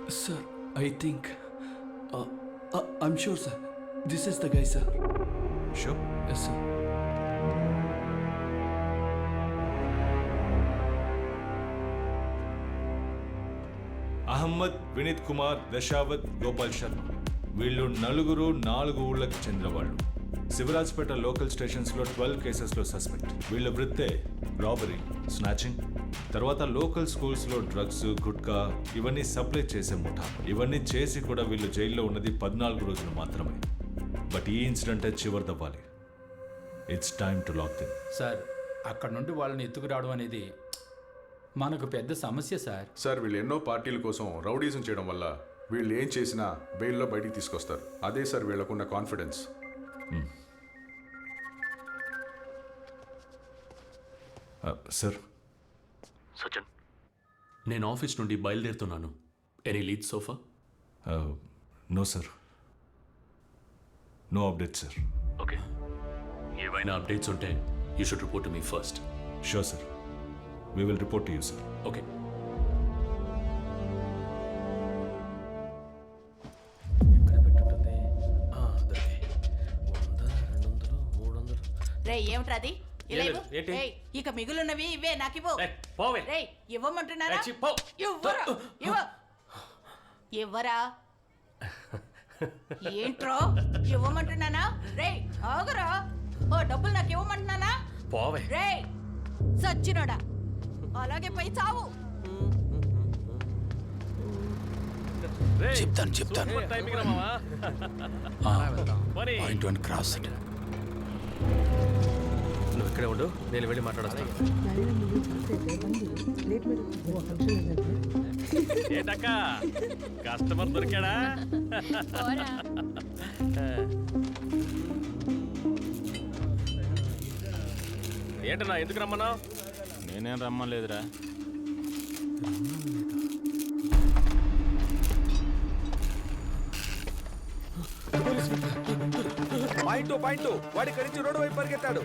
Sir, I think... I'm sure, sir. This is the guy, sir. Sure? Yes, sir. Ahmed, Vineet Kumar, దశావత్, Gopal Sharma వీళ్ళు నలుగురు 4 ఊళ్ళకి చెందిన వాళ్ళు. శివరాజ్పేట లోకల్ స్టేషన్స్లో 12 కేసెస్లో సస్పెక్ట్. వీళ్ళ వృత్తే రాబరీ, స్నాచింగ్, తర్వాత లోకల్ స్కూల్స్లో డ్రగ్స్, గుట్కా ఇవన్నీ సప్లై చేసే ముఠా. ఇవన్నీ చేసి కూడా వీళ్ళు జైల్లో ఉన్నది 14 రోజులు మాత్రమే. బట్ ఈ ఇన్సిడెంటే చివరిదవ్వాలి. It's time to lock them. Sir, అక్కడ నుండి వాళ్ళని ఎత్తుకురావడం అనేది మనకు పెద్ద సమస్య సార్. సార్, వీళ్ళు ఎన్నో పార్టీల కోసం రౌడీజం చేయడం వల్ల వీళ్ళు ఏం చేసినా బెయిల్లో బయటికి తీసుకొస్తారు. అదే సార్ వీళ్ళకున్న కాన్ఫిడెన్స్. సార్, సచిన్, నేను ఆఫీస్ నుండి బయలుదేరుతున్నాను. Any lead so far? No sir, no update sir. Okay, ఏవైనా అప్డేట్స్ ఉంటే you should report to me first. Sure sir, we will report to you sir. Okay. రే ఏమిట్రాది? ఇక మిగులున్నవి ఇవే నాకివ్వు. రే ఇవ్వమంటున్నారా? ఇవ్వరా? ఏంట్రో ఇవ్వమంటున్నానా? రే ఆగురా. ఓ డబ్బులు నాకు ఇవ్వమంటున్నానా? రే సచ్చినోడా, అలాగే పోయి చావు. చెప్తాను. Point 1 cross. నువ్వు ఇక్కడే ఉండు, నేను వెళ్ళి మాట్లాడొస్తాను. ఏంటక్క, కస్టమర్ దొరికాడా? ఏంటన్నా, ఎందుకు రమ్మన్నావు? నేనేం రమ్మలేదురా. పాయింట్ వాడి ఇక్కడి నుంచి రోడ్డు వైపు పరిగెత్తాడు.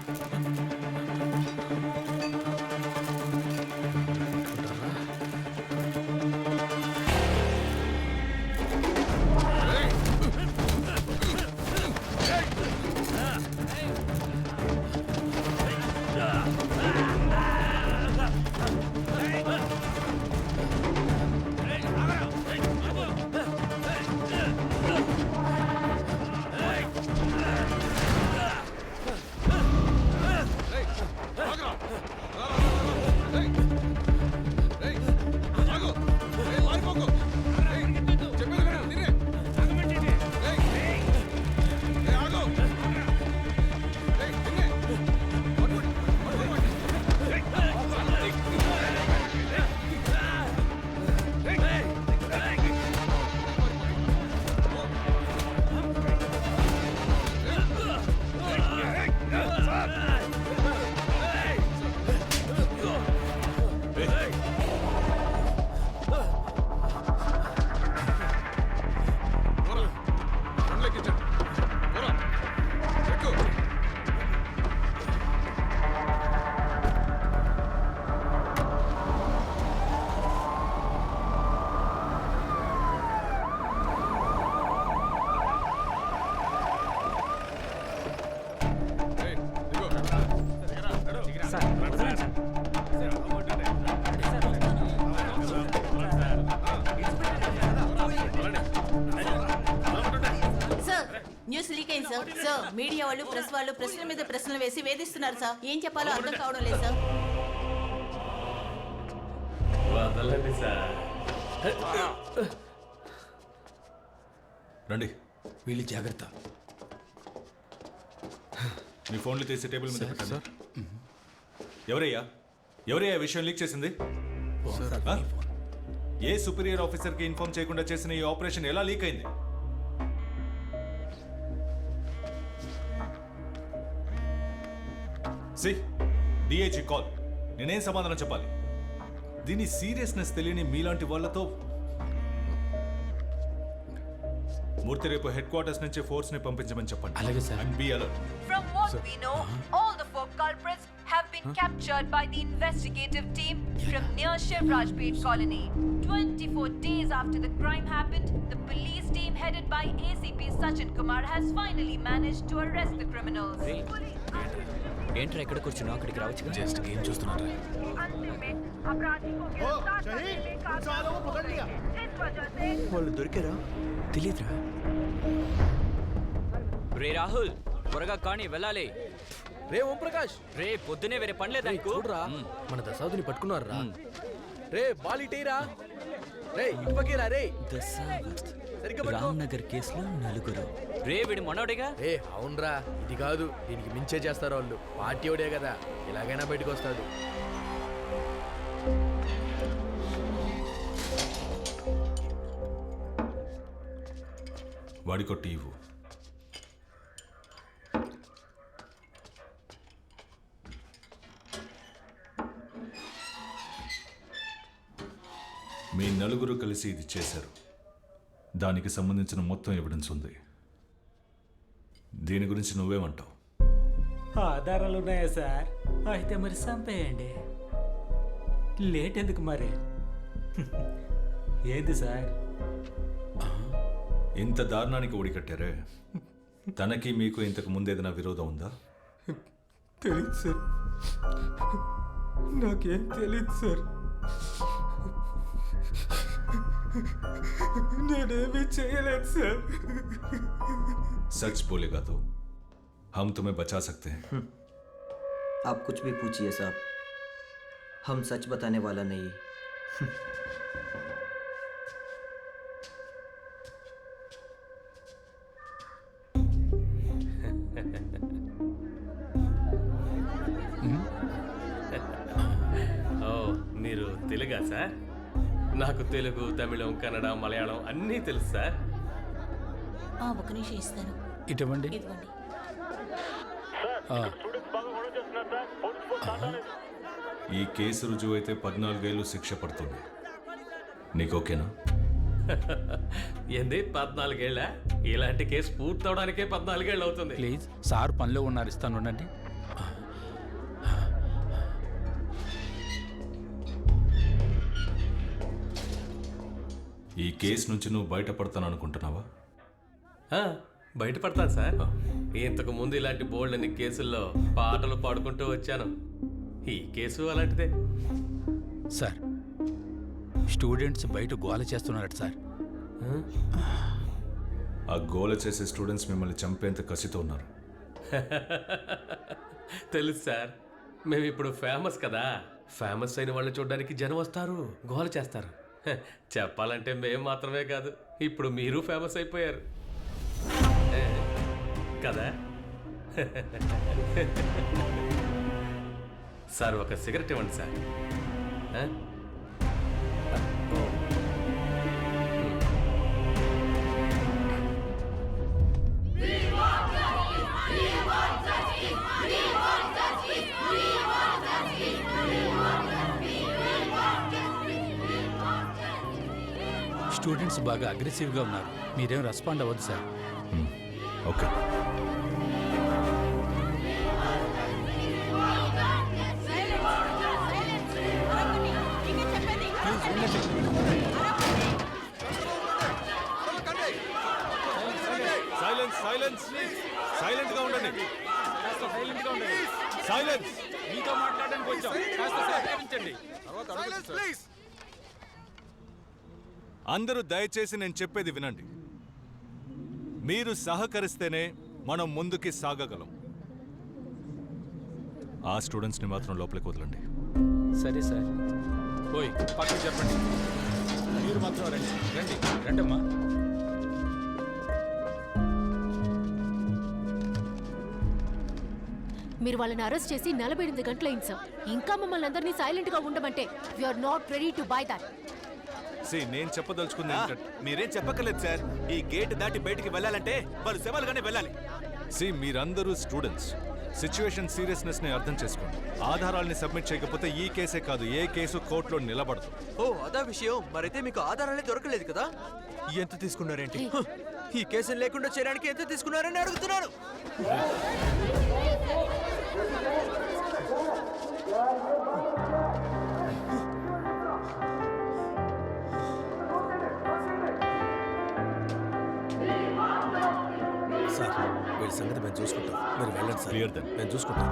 న్యూస్ లీక్ అయింది సార్. సార్, మీడియా వాళ్ళు, ప్రెస్ వాళ్ళు ప్రశ్నల మీద ప్రశ్నలు వేసి వేధిస్తున్నారు సార్. ఏం చెప్పాలో అర్థం కావడం లేదు సార్. రండి. వీళ్ళు జాగ్రత్త. మీ ఫోన్లు తీసి టేబుల్ మీద పెట్టండి. ఎవరయ్యా విషయం లీక్ చేసింది? ఏ సుపీరియర్ ఆఫీసర్కి ఇన్ఫార్మ్ చేయకుండా చేసిన ఈ ఆపరేషన్ ఎలా లీక్ అయింది? DIG call. నేనేం సమాధానం చెప్పాలి? దీని సీరియస్నెస్ తెలియని మీలాంటి వాళ్ళతో మూర్తి రేపు హెడ్ క్వార్టర్స్ నుంచి ఫోర్స్ ని పంపించమని చెప్పండి. అలాగే sir. And be alert. From what we know, all the 4 culprits have been been captured by the investigative team from near Shivraj Pet colony. 24 days after the crime happened, the police team headed by ACP Sachin Kumar has finally managed to arrest the criminals. ఏంట్రా ఎక్కడ కూర్చున్నావు? అక్కడికి రావచ్చు. Just game చూస్తున్నారా? వాళ్ళు దొరికారా? తెలీదురా. రే రాహుల్, త్వరగా కానీ వెళ్ళాలి. రే ఓం ప్రకాష్, రే పొద్దునే వేరే పనిలేదా నీకు? చూడరా మన దశావధిని పట్టుకున్నారా? రే బాలిటేరా, రే ఇటుపకేరా. రే సరిగ్గా పట్టుకో. రామ్నగర్ కేసులో 4. రే వీడి మనోడేగా? రే అవునరా, ఇది కాదు, దీనికి మించే చేస్తారు వాళ్ళు. పార్టీ ఓడే కదా, ఎలాగైనా బయటకు వస్తాడు. వాడికో టీవు. మీ నలుగురు కలిసి ఇది చేశారు. దానికి సంబంధించిన మొత్తం ఎవిడెన్స్ ఉంది. దీని గురించి నువ్వేమంటావు? ఆధారాలు ఉన్నాయా సార్? అయితే మరి చంపేయండి. లేట్ ఎందుకు మరి? ఏంది సార్? ఇంత దారుణానికి ఒడికట్టారే, తనకి మీకు ఇంతకు ముందు ఏదైనా విరోధం ఉందా? తెలీదు సార్, నాకేం తెలీదు సార్. నేనేమీ చేయలేదు సార్. सच बोलेगा तो हम तुम्हें बचा सकते हैं. आप कुछ भी पूछिए साहब, हम सच बताने वाला नहीं. ఓ మీరు తెలుగా సార్? నాకు తెలుగు, తమిళం, కన్నడ, మలయాళం అన్నీ తెలుసు సార్. ఒక నిమిషం ఇస్తాను. ఇటువంటి ఇదిగోండి. ఈ కేసు రుజువు అయితే 14 ఏళ్ళు శిక్ష పడుతుంది. నీకు ఓకేనా? ఏంది 14 ఏళ్ళ? ఇలాంటి కేసు పూర్తవడానికే 14 ఏళ్ళు అవుతుంది. ప్లీజ్ సార్ పనిలో ఉన్నారు, ఇస్తాను ఉండండి. ఈ కేసు నుంచి నువ్వు బయటపడతాను అనుకుంటున్నావా? బయటపడతాను సార్. ఇంతకు ముందు ఇలాంటి బోల్డ్ అన్ని కేసుల్లో పాటలు పాడుకుంటూ వచ్చాను. ఈ కేసు అలాంటిదే. సార్ స్టూడెంట్స్ బయట గోల చేస్తున్నారట సార్. ఆ గోల చేసే స్టూడెంట్స్ మిమ్మల్ని చంపేంత కసితో ఉన్నారు. తెలుసు సార్, మేము ఇప్పుడు ఫేమస్ కదా. ఫేమస్ అయిన వాళ్ళని చూడడానికి జనం వస్తారు, గోల చేస్తారు. చెప్పాలంటే మేము మాత్రమే కాదు, ఇప్పుడు మీరు ఫేమస్ అయిపోయారు కదా. సార్ ఒక సిగరెట్ ఇవ్వండి సార్. స్టూడెంట్స్ బాగా అగ్రెసివ్గా ఉన్నారు, మీరేం రెస్పాండ్ అవ్వద్దు sir. Okay. Silence silence silent గా ఉండండి. సైలెన్స్. మీతో మాట్లాడడానికి వచ్చాం, కాస్త సహకరించండి. అందరూ దయచేసి నేను చెప్పేది వినండి. మీరు సహకరిస్తేనే మనం ముందుకి సాగగలం. ఆ స్టూడెంట్స్ని మాత్రం లోపలికి వదలండి. సరే సార్. పోయి పక్కకి చెప్పండి. మీరు మాత్రం రండి రండి రండమ్మా. మీరు వాళ్ళని అరెస్ట్ చేసి 48 గంటలైంది సార్. ఇంకా మమ్మల్ని అందరినీ సైలెంట్ గా ఉండమంటే we are not ready to buy that. నేను చెప్పదలుచుకుంది మీరేం చెప్పక్కర్లేదు సార్. ఈ గేట్ దాటి బయటికి వెళ్ళాలంటే వాళ్ళు శవాలుగానే వెళ్ళాలి. మీరందరూ స్టూడెంట్స్, సిచ్యువేషన్ సీరియస్నెస్ ని అర్థం చేసుకోండి. ఆధారాలని సబ్మిట్ చేయకపోతే ఈ కేసే కాదు, ఏ కేసు కోర్టులో నిలబడదు. ఓ అదా విషయం. మరైతే మీకు ఆధారాలే దొరకలేదు కదా? ఎంత తీసుకున్నారేంటి? ఈ కేసును లేకుండా చేయడానికి ఎంత తీసుకున్నారని అడుగుతున్నాను. సార్ వీళ్ళ సంగతి మేము చూసుకుంటాం. మీరు వెళ్ళండి సార్. Clear then. మేము చూసుకుంటాం.